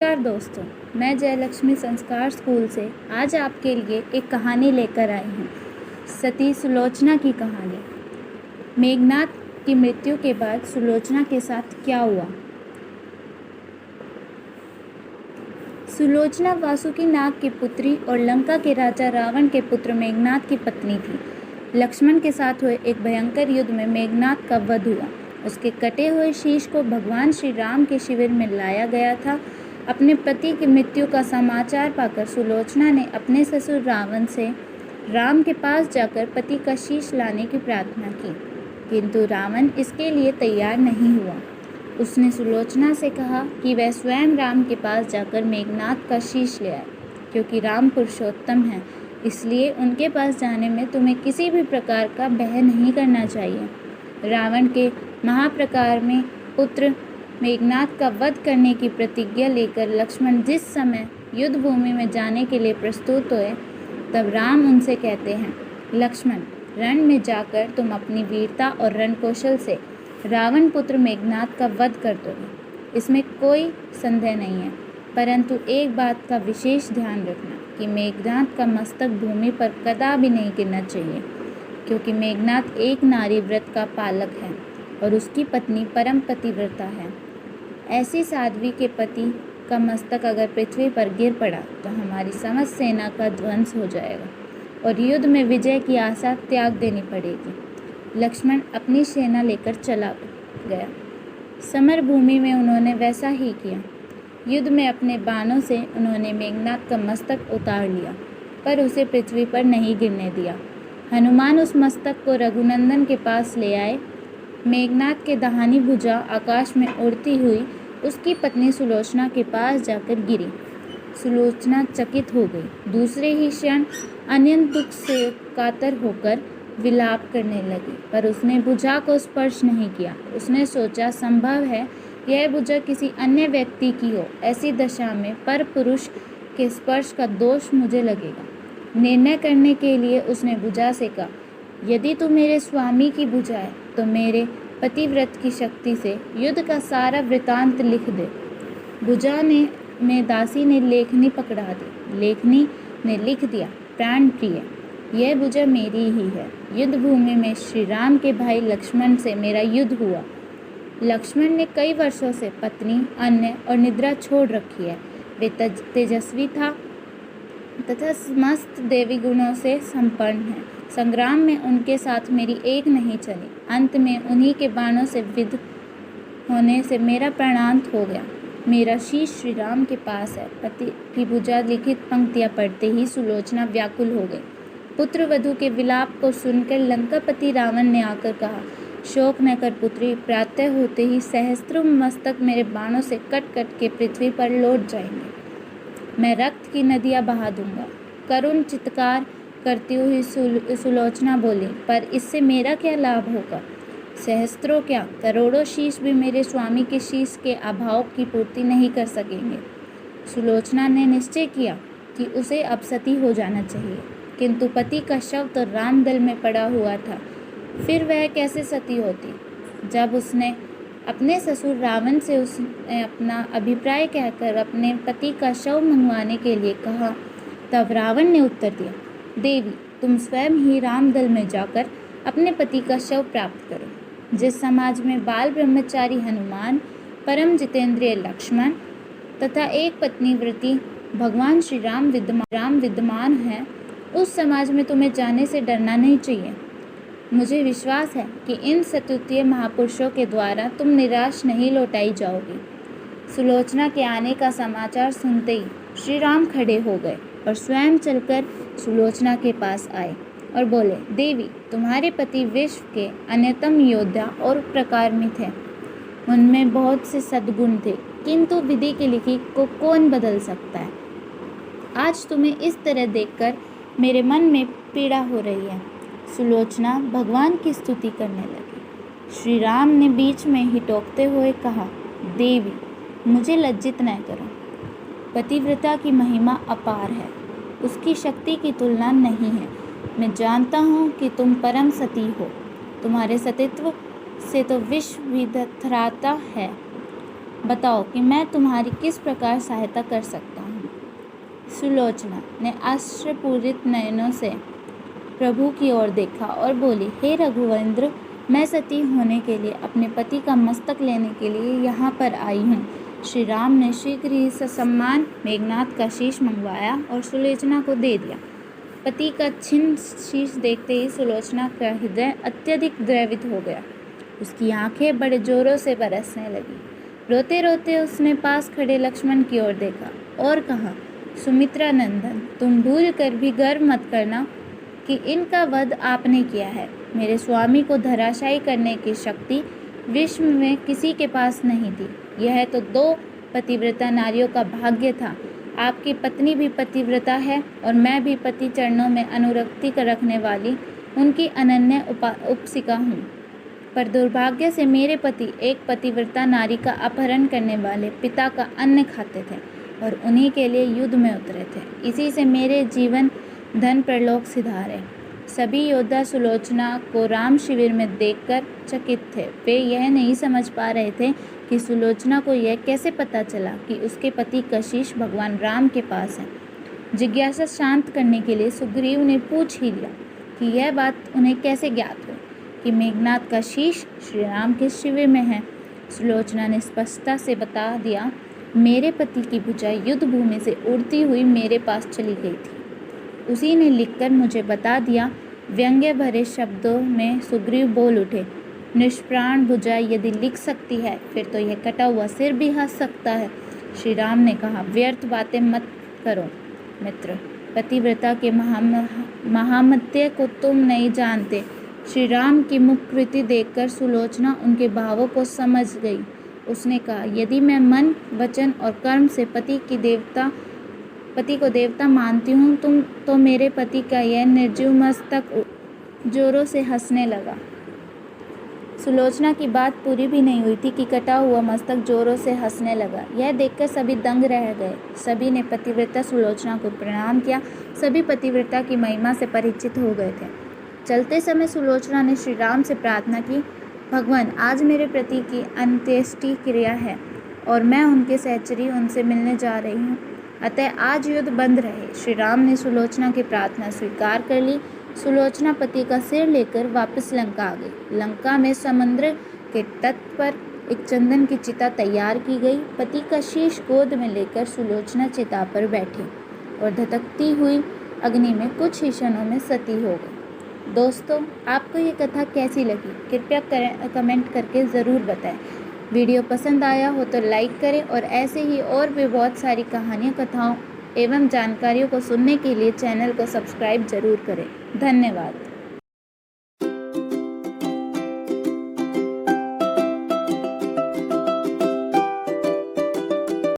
नमस्कार दोस्तों, मैं जयलक्ष्मी संस्कार स्कूल से आज आपके लिए एक कहानी लेकर आई हूँ। सती सुलोचना की कहानी। मेघनाद की मृत्यु के बाद सुलोचना के साथ क्या हुआ। सुलोचना वासुकी नाग की पुत्री और लंका के राजा रावण के पुत्र मेघनाद की पत्नी थी। लक्ष्मण के साथ हुए एक भयंकर युद्ध में मेघनाद का वध हुआ। उसके कटे हुए शीश को भगवान श्री राम के शिविर में लाया गया था। अपने पति की मृत्यु का समाचार पाकर सुलोचना ने अपने ससुर रावण से राम के पास जाकर पति का शीश लाने की प्रार्थना की, किंतु रावण इसके लिए तैयार नहीं हुआ। उसने सुलोचना से कहा कि वह स्वयं राम के पास जाकर मेघनाद का शीश ले आए, क्योंकि राम पुरुषोत्तम हैं, इसलिए उनके पास जाने में तुम्हें किसी भी प्रकार का भय नहीं करना चाहिए। रावण के महाप्रकार में पुत्र मेघनाद का वध करने की प्रतिज्ञा लेकर लक्ष्मण जिस समय युद्ध भूमि में जाने के लिए प्रस्तुत हुए, तब राम उनसे कहते हैं, लक्ष्मण, रण में जाकर तुम अपनी वीरता और रणकौशल से रावण पुत्र मेघनाद का वध कर दोगे, इसमें कोई संदेह नहीं है। परंतु एक बात का विशेष ध्यान रखना कि मेघनाद का मस्तक भूमि पर कदापि नहीं गिरना चाहिए, क्योंकि मेघनाद एक नारी व्रत का पालक है और उसकी पत्नी परम पतिव्रता है। ऐसी साध्वी के पति का मस्तक अगर पृथ्वी पर गिर पड़ा तो हमारी समस्त सेना का ध्वंस हो जाएगा और युद्ध में विजय की आशा त्याग देनी पड़ेगी। लक्ष्मण अपनी सेना लेकर चला गया। समर भूमि में उन्होंने वैसा ही किया। युद्ध में अपने बाणों से उन्होंने मेघनाद का मस्तक उतार लिया, पर उसे पृथ्वी पर नहीं गिरने दिया। हनुमान उस मस्तक को रघुनंदन के पास ले आए। मेघनाद के दाहिनी भुजा आकाश में उड़ती हुई उसकी पत्नी सुलोचना के पास जाकर गिरी। सुलोचना चकित हो गई। दूसरे ही क्षण अनंत दुख से कातर होकर विलाप करने लगी, पर उसने भुजा को स्पर्श नहीं किया। उसने सोचा, संभव है यह भुजा किसी अन्य व्यक्ति की हो। ऐसी दशा में पर पुरुष के स्पर्श का दोष मुझे लगेगा। निर्णय करने के लिए उसने भुजा से कहा, यदि तू मेरे स्वामी की भुजा है तो मेरे पतिव्रत की शक्ति से युद्ध का सारा वृतांत लिख दे। भुजा में दासी ने लेखनी पकड़ा दी। लेखनी ने लिख दिया, प्राण प्रिय, यह भुजा मेरी ही है। युद्ध भूमि में श्री राम के भाई लक्ष्मण से मेरा युद्ध हुआ। लक्ष्मण ने कई वर्षों से पत्नी, अन्न और निद्रा छोड़ रखी है। वे तेजस्वी था तथा समस्त देवी गुणों से संपन्न है। संग्राम में उनके साथ मेरी एक नहीं चली। अंत में उन्हीं के बाणों से विद्ध होने से मेरा प्राणांत हो गया। मेरा शीश श्री राम के पास है। पति की भुजा लिखित पंक्तियां पढ़ते ही सुलोचना व्याकुल हो गई। पुत्र वधू के विलाप को सुनकर लंकापति रावण ने आकर कहा, शोक न कर पुत्री, प्रातः होते ही सहस्त्रों मस्तक मेरे बाणों से कट कट के पृथ्वी पर लौट जाएंगे। मैं रक्त की नदियाँ बहा दूंगा। करुण चित्कार करती हुई सुलोचना बोली, पर इससे मेरा क्या लाभ होगा। सहस्त्रों क्या, करोड़ों शीश भी मेरे स्वामी के शीश के अभाव की पूर्ति नहीं कर सकेंगे। सुलोचना ने निश्चय किया कि उसे अब सती हो जाना चाहिए, किंतु पति का शव तो रामदल में पड़ा हुआ था। फिर वह कैसे सती होती। जब उसने अपने ससुर रावण से उसने अपना अभिप्राय कहकर अपने पति का शव मंगवाने के लिए कहा, तब रावण ने उत्तर दिया, देवी, तुम स्वयं ही रामदल में जाकर अपने पति का शव प्राप्त करो। जिस समाज में बाल ब्रह्मचारी हनुमान, परम जितेंद्रिय लक्ष्मण तथा एक पत्नी व्रती भगवान श्री राम विद्यमान है, उस समाज में तुम्हें जाने से डरना नहीं चाहिए। मुझे विश्वास है कि इन सतुतीय महापुरुषों के द्वारा तुम निराश नहीं लौटाई जाओगी। सुलोचना के आने का समाचार सुनते ही श्री राम खड़े हो गए और स्वयं चलकर सुलोचना के पास आए और बोले, देवी, तुम्हारे पति विश्व के अन्यतम योद्धा और प्रकारमी थे। उनमें बहुत से सद्गुण थे, किंतु विधि की लिखी को कौन बदल सकता है। आज तुम्हें इस तरह देखकर मेरे मन में पीड़ा हो रही है। सुलोचना भगवान की स्तुति करने लगी। श्री राम ने बीच में ही टोकते हुए कहा, देवी, मुझे लज्जित न करो। पतिव्रता की महिमा अपार है, उसकी शक्ति की तुलना नहीं है। मैं जानता हूँ कि तुम परम सती हो। तुम्हारे सतीत्व से तो विश्व भी थराता है। बताओ कि मैं तुम्हारी किस प्रकार सहायता कर सकता हूँ। सुलोचना ने आश्चर्यपूरित नयनों से प्रभु की ओर देखा और बोली, हे रघुवेंद्र, मैं सती होने के लिए अपने पति का मस्तक लेने के लिए यहाँ पर आई हूँ। श्री राम ने शीघ्र ही ससम्मान मेघनाद का शीश मंगवाया और सुलोचना को दे दिया। पति का छिन्न शीश देखते ही सुलोचना का हृदय अत्यधिक द्रवित हो गया। उसकी आंखें बड़े जोरों से बरसने लगी। रोते रोते उसने पास खड़े लक्ष्मण की ओर देखा और कहा, सुमित्रा नंदन, तुम भूल कर भी गर्व मत करना कि इनका वध आपने किया है। मेरे स्वामी को धराशायी करने की शक्ति विश्व में किसी के पास नहीं थी। यह तो 2 पतिव्रता नारियों का भाग्य था। आपकी पत्नी भी पतिव्रता है और मैं भी पति चरणों में अनुरक्ति रखने वाली उनकी अनन्य उपासिका हूँ। पर दुर्भाग्य से मेरे पति एक पतिव्रता नारी का अपहरण करने वाले पिता का अन्न खाते थे और उन्हीं के लिए युद्ध में उतरे थे। इसी से मेरे जीवन धन परलोक सिधारे। सभी योद्धा सुलोचना को राम शिविर में देखकर चकित थे। वे यह नहीं समझ पा रहे थे कि सुलोचना को यह कैसे पता चला कि उसके पति का शीश भगवान राम के पास है। जिज्ञासा शांत करने के लिए सुग्रीव ने पूछ ही लिया कि यह बात उन्हें कैसे ज्ञात हुई कि मेघनाद का शीश श्री राम के शिविर में है। सुलोचना ने स्पष्टता से बता दिया, मेरे पति की भुजा युद्ध भूमि से उड़ती हुई मेरे पास चली गई थी। उसी ने लिखकर मुझे बता दिया। व्यंग्य भरे शब्दों में सुग्रीव बोल उठे, निष्प्राण भुजा यदि लिख सकती है फिर तो यह कटा हुआ सिर भी हंस सकता है। श्री राम ने कहा, व्यर्थ बातें मत करो मित्र, पतिव्रता के महामत्य को तुम नहीं जानते। श्री राम की मुखकृति देखकर सुलोचना उनके भावों को समझ गई। उसने कहा, यदि मैं मन, वचन और कर्म से पति को देवता मानती हूँ तो मेरे पति का यह निर्जीव मस्तक जोरों से हंसने लगा। सुलोचना की बात पूरी भी नहीं हुई थी कि कटा हुआ मस्तक जोरों से हंसने लगा। यह देखकर सभी दंग रह गए। सभी ने पतिव्रता सुलोचना को प्रणाम किया। सभी पतिव्रता की महिमा से परिचित हो गए थे। चलते समय सुलोचना ने श्री राम से प्रार्थना की, भगवान, आज मेरे पति की अंत्येष्टि क्रिया है और मैं उनके सहचरी उनसे मिलने जा रही हूँ, अतः आज युद्ध बंद रहे। श्री राम ने सुलोचना की प्रार्थना स्वीकार कर ली। सुलोचना पति का सिर लेकर वापस लंका आ गई। लंका में समुद्र के तट पर एक चंदन की चिता तैयार की गई। पति का शीश गोद में लेकर सुलोचना चिता पर बैठी और धधकती हुई अग्नि में कुछ ही क्षणों में सती हो गई। दोस्तों, आपको ये कथा कैसी लगी कृपया कमेंट करके ज़रूर बताएं। वीडियो पसंद आया हो तो लाइक करें और ऐसे ही और भी बहुत सारी कहानियों, कथाओं एवं जानकारियों को सुनने के लिए चैनल को सब्सक्राइब जरूर करें। धन्यवाद।